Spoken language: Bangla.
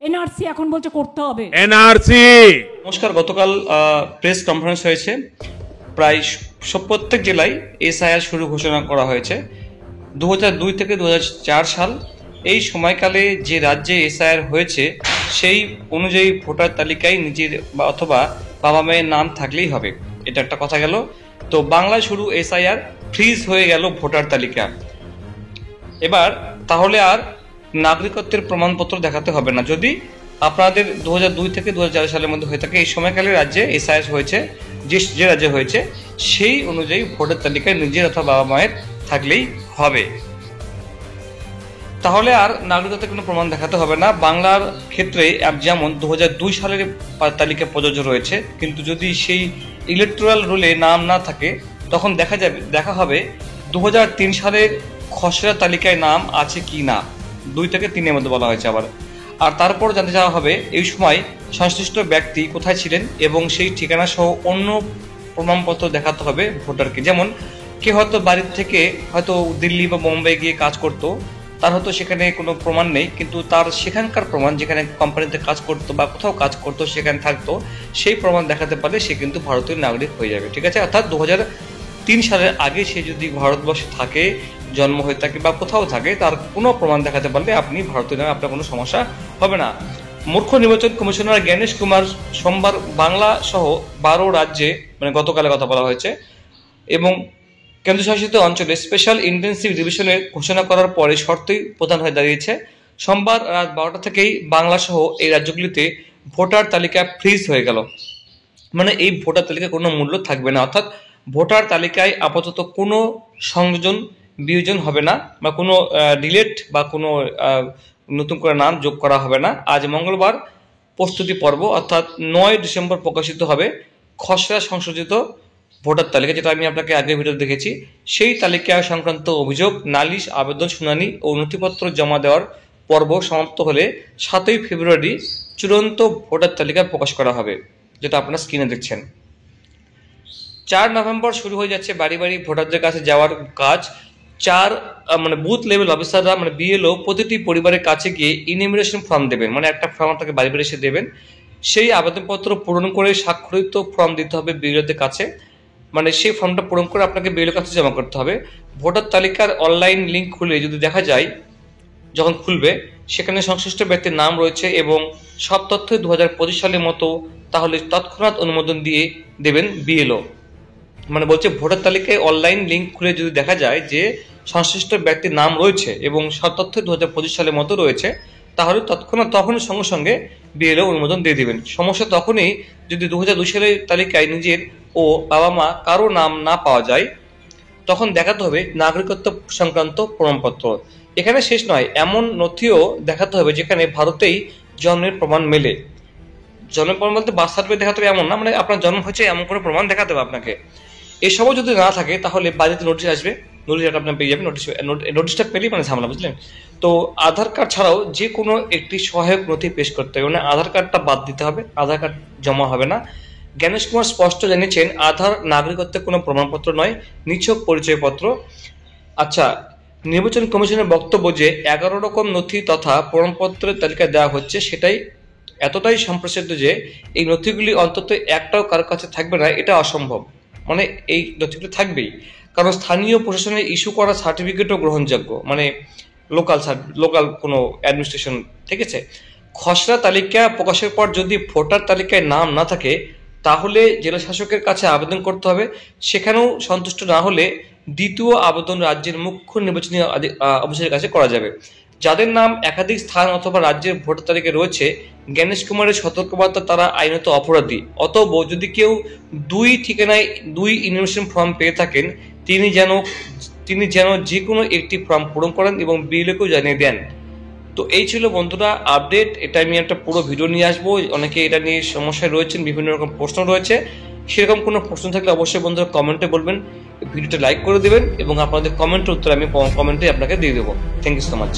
এনআরসি এখন বলছে করতে হবে এনআরসি। নমস্কার, গতকাল প্রেস কনফারেন্স হয়েছে। প্রায় প্রত্যেক জেলায় এসআইআর শুরু ঘোষণা করা হয়েছে। 2002 থেকে 2004 সাল এই সময়কালে যে রাজ্যে এসআইআর হয়েছে সেই অনুযায়ী ভোটার তালিকায় নিজের অথবা বাবা মায়ের নাম থাকলেই হবে, এটা একটা কথা গেল। তো বাংলায় শুরু এসআইআর, ফ্রিজ হয়ে গেল ভোটার তালিকা। এবার তাহলে আর নাগরিকত্বের প্রমাণপত্র দেখাতে হবে না যদি আপনাদের 2002 থেকে 2004 সালের মধ্যে হয়ে থাকে। এই সময়কালে রাজ্যে এসআইআর হয়েছে, যে রাজ্যে হয়েছে সেই অনুযায়ী ভোটার তালিকায় নিজের অথবা বাবা মায়ের থাকলেই হবে। তাহলে আর নাগরিকত্বের কোনো প্রমাণ দেখাতে হবে না। বাংলার ক্ষেত্রে যেমন 2002 সালের তালিকা প্রযোজ্য রয়েছে, কিন্তু যদি সেই ইলেকটোরাল রুলে নাম না থাকে তখন দেখা হবে 2003 সালের খসড়া তালিকায় নাম আছে কি না। 2 থেকে 3 এর মধ্যে বলা হয়েছে আবার। আর তারপর জানতে চাওয়া হবে এই সময় সংশ্লিষ্ট ব্যক্তি কোথায় ছিলেন এবং সেই ঠিকানা সহ অন্য প্রমাণপত্র দেখাতে হবে ভোটারকে। যেমন কেউ হয়তো বাড়ির থেকে হয়তো দিল্লি বা বোম্বে গিয়ে কাজ করতো, তার হয়তো সেখানে কোনো প্রমাণ নেই, কিন্তু তার সেখানকার প্রমাণ, যেখানে কোম্পানিতে কাজ করতো বা কোথাও কাজ করতো সেখানে থাকতো, সেই প্রমাণ দেখাতে পারলে সে কিন্তু ভারতীয় নাগরিক হয়ে যাবে। ঠিক আছে, অর্থাৎ 2003 সালের আগে সে যদি ভারতবর্ষে থাকে, জন্ম হয়ে থাকে বা কোথাও থাকে, তার কোনো প্রমাণ দেখাতে পারলে আপনি ভারতীয় নামে আপনার কোনো সমস্যা হবে না। মুখ্য নির্বাচন কমিশনার জ্ঞানেশ কুমার সোমবার বাংলা সহ 12 রাজ্যে, মানে গতকালের কথা বলা হয়েছে, এবং কেন্দ্রশাসিত অঞ্চলে স্পেশাল ইন্টেন্সিভ রিভিশনের ঘোষণা করার পরে শর্তই প্রধান হয়ে দাঁড়িয়েছে। সোমবার রাত 12টা থেকেই বাংলা সহ এই রাজ্যগুলিতে ভোটার তালিকা ফ্রিজ হয়ে গেল। মানে এই ভোটার তালিকায় কোনো মূল্য থাকবে না, অর্থাৎ ভোটার তালিকায় আপাতত কোনো সংযোজন বিয়োজন হবে না, বা কোনো ডিলেট বা কোনো নতুন করে নাম যোগ করা হবে না। আজ মঙ্গলবার প্রস্তুতি পর্ব, অর্থাৎ 9 ডিসেম্বর প্রকাশিত হবে খসড়া সংশোধিত ভোটার তালিকা, যেটা আমি আপনাকে আগের ভিডিও দেখেছি। সেই তালিকা সংক্রান্ত অভিযোগ, নালিশ, আবেদন শুনানি ও নথিপত্র জমা দেওয়ার পর্ব সমাপ্ত হলে 7ই ফেব্রুয়ারি চূড়ান্ত ভোটার তালিকা প্রকাশ করা হবে, যেটা আপনারা স্ক্রিনে দেখছেন। 4 নভেম্বর শুরু হয়ে যাচ্ছে বাড়ি বাড়ি ভোটারদের কাছে যাওয়ার কাজ। বুথ লেভেল অফিসাররা, মানে বিএলও, প্রতিটি পরিবারের কাছে গিয়ে ইনিমিনেশন ফর্ম দেবেন, মানে একটা ফর্ম আপনাকে বাড়ি বাড়ি এসে দেবেন। সেই আবেদনপত্র পূরণ করে স্বাক্ষরিত ফর্ম দিতে হবে বিএলওদের কাছে, মানে সেই ফর্মটা পূরণ করে আপনাকে বিএলওর কাছে জমা করতে হবে। ভোটার তালিকার অনলাইন লিঙ্ক খুলে যদি দেখা যায়, যখন খুলবে সেখানে সংশ্লিষ্ট ব্যক্তির নাম রয়েছে এবং সব তথ্য 2025 সালের মতো, তাহলে তৎক্ষণাৎ অনুমোদন দিয়ে দেবেন বিএলও। মানে বলছে ভোটার তালিকায় অনলাইন লিঙ্ক খুলে যদি দেখা যায় যে সংশ্লিষ্ট ব্যক্তির নাম রয়েছে এবং সব তথ্য 2025 সালের মতো রয়েছে, তাহলে তখনই সঙ্গে সঙ্গে বিএলও অনুমোদন দিয়ে দেবেন। সমস্যা তখনই যদি 2002 সালের তালিকায় নিজের ও বাবা মা কারো নাম না পাওয়া যায়, তখন দেখাতে হবে নাগরিকত্ব সংক্রান্ত প্রমাণপত্র। এখানে শেষ নয়, এমন নথিও দেখাতে হবে যেখানে ভারতেই জন্মের প্রমাণ মেলে। জন্মের প্রমাণ বলতে বার্থ সার্টিফিকেট দেখাতে হবে এমন না, মানে আপনার জন্ম হয়েছে এমন কোনো প্রমাণ দেখাতে হবে আপনাকে। এসবও যদি না থাকে তাহলে বাড়িতে নোটিশ আসবে, নোটিশটা আপনার পেয়ে যাবেন। নোটিশটা পেলেই মানে ঝামেলা, বুঝলেন তো। আধার কার্ড ছাড়াও যে কোনো একটি সহায়ক নথি পেশ করতে হবে, মানে আধার কার্ডটা বাদ দিতে হবে, আধার কার্ড জমা হবে না। জ্ঞানেশ কুমার স্পষ্ট জানিয়েছেন, আধার নাগরিকত্বের কোনো প্রমাণপত্র নয়, নিছক পরিচয়পত্র। আচ্ছা, নির্বাচন কমিশনের বক্তব্য যে 11 রকম নথি তথা প্রমাণপত্রের তালিকা দেওয়া হচ্ছে, সেটাই এতটাই সম্প্রসারিত যে এই নথিগুলি অন্তত একটাও কারো কাছে থাকবে না, এটা অসম্ভব। মানে এই নথিগুলি থাকবেই, কারণ স্থানীয় প্রশাসনের ইস্যু করা সার্টিফিকেটও গ্রহণযোগ্য, মানে লোকাল কোনো অ্যাডমিনিস্ট্রেশন। ঠিক আছে, খসড়া তালিকা প্রকাশের পর যদি ভোটার তালিকায় নাম না থাকে তাহলে জেলা শাসকের কাছে আবেদন করতে হবে। সেখানেও সন্তুষ্ট না হলে দ্বিতীয় আবেদন রাজ্যের মুখ্য নির্বাচনী অফিসারের কাছে করা যাবে। যাদের নাম একাধিক স্থান অথবা রাজ্যের ভোটার তালিকায় রয়েছে, জ্ঞানেশ কুমারের সতর্কবার্তা, তারা আইনত অপরাধী। অতএব যদি কেউ 2 ঠিকানায় 2 ইনফরমেশন ফর্ম পেয়ে থাকেন, তিনি যেন যে কোনো একটি ফর্ম পূরণ করেন এবং বিএলওকেও জানিয়ে দেন। তো এই ছিল বন্ধুরা আপডেট। এটা আমি একটা পুরো ভিডিও নিয়ে আসবো। অনেকে এটা নিয়ে সমস্যায় রয়েছেন, বিভিন্ন রকম প্রশ্ন রয়েছে। সেরকম কোনো প্রশ্ন থাকলে অবশ্যই বন্ধুরা কমেন্টে বলবেন, ভিডিওটা লাইক করে দেবেন এবং আপনাদের কমেন্টের উত্তর আমি কমেন্টে আপনাকে দিয়ে দেবো। Thank you so much.